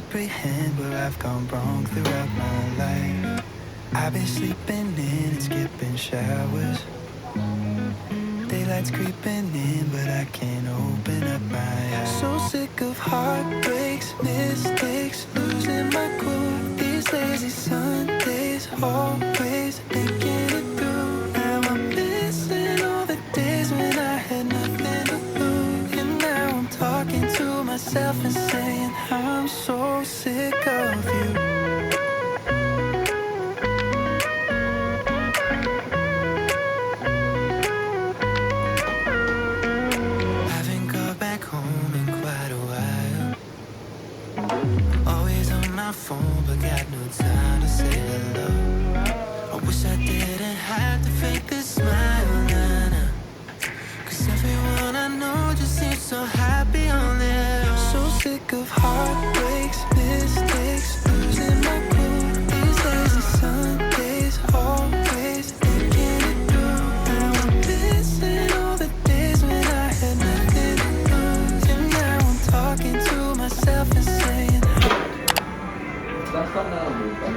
comprehend where I've gone wrong throughout my life. I've been sleeping in and skipping showers. Daylight's creeping in, but I can't open up my eyes. So sick of heartbreaks, mistakes, losing my cool. These lazy Sundays, always thinking it through. Now I'm missing all the days when I had nothing to lose. And now I'm talking to myself and saying I'm so sick of you. Phone, but got no time to say hello. I wish I didn't have to fake this smile, nah. Cause everyone I know just seems so happy on their own. So sick of heartbreaks, mistakes, losing my cool. These lazy Sundays, always thinking it through. Now I'm missing all the days when I had nothing to lose. And now I'm talking to myself and saying Last time na lang buka.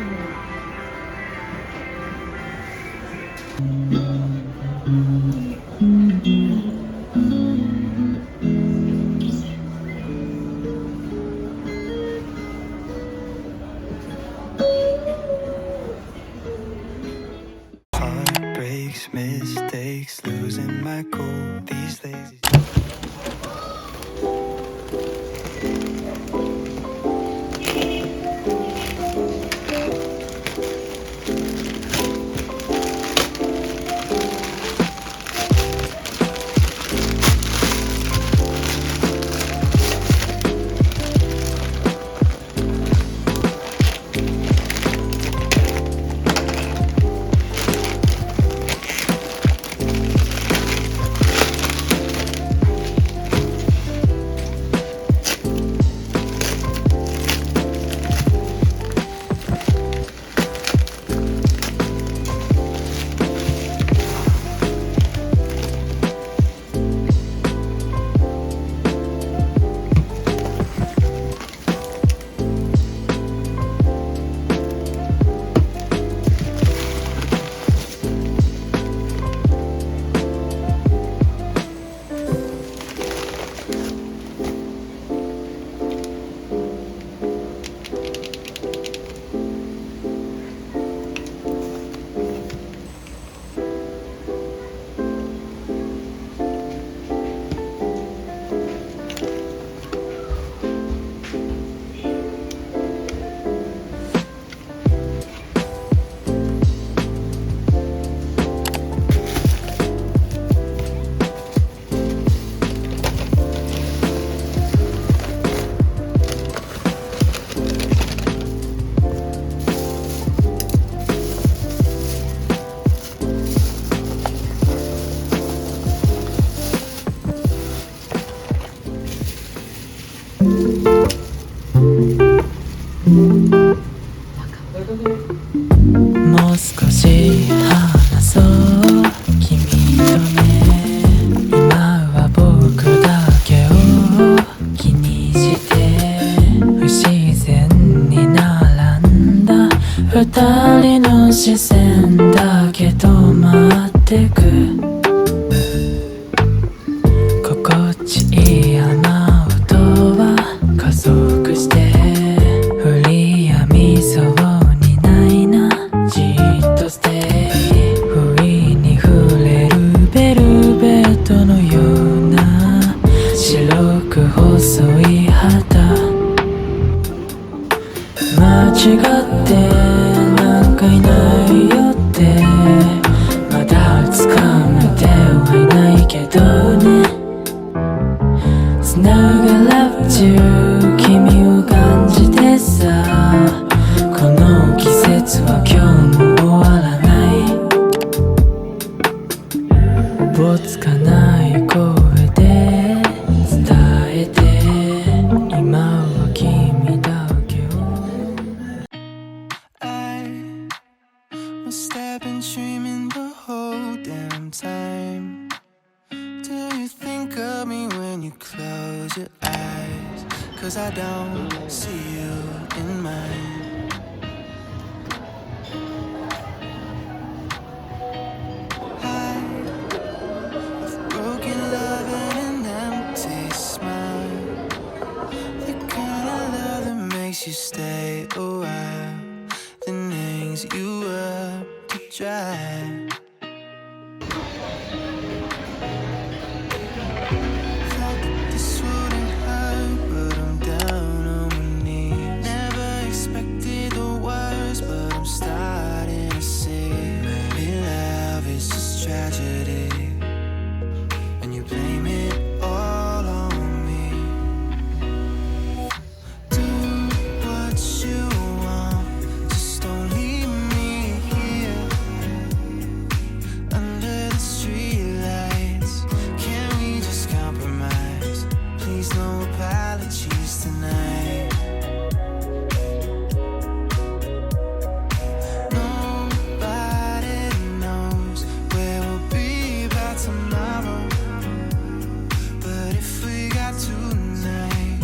Heartbreaks, mistakes, losing my cool. These lazyもう少し話そう君とね今は僕だけを気にして不自然に並んだ二人の視線だけ止まってく心地いい雨音は加速して降りやみそうにないなじっとステイ不意に触れるベルベットのような白く細い肌間違ってなんかいないよってまだ掴めてはいないけどねSnuggle up to 君を感じてさこの季節は今日も終わらないぼつかない声で伝えて今は君だけを I must have been dreaming the whole damn time Do you think of me when you close your eyes? 'Cause I don't see you stay a while than hangs you up to dry. Thought that this wouldn't hurt, but I'm down on my knees. Never expected the worst, but I'm starting to see. Maybe love is just tragedy, and you blame it all on me. Do what you want, just don't leave me here under the streetlights. Can we just compromise? Please, no apologies tonight. Nobody knows where we'll be by tomorrow, but if we got tonight,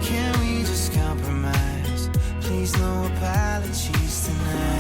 can we just compromise? Please, no apologies tonight.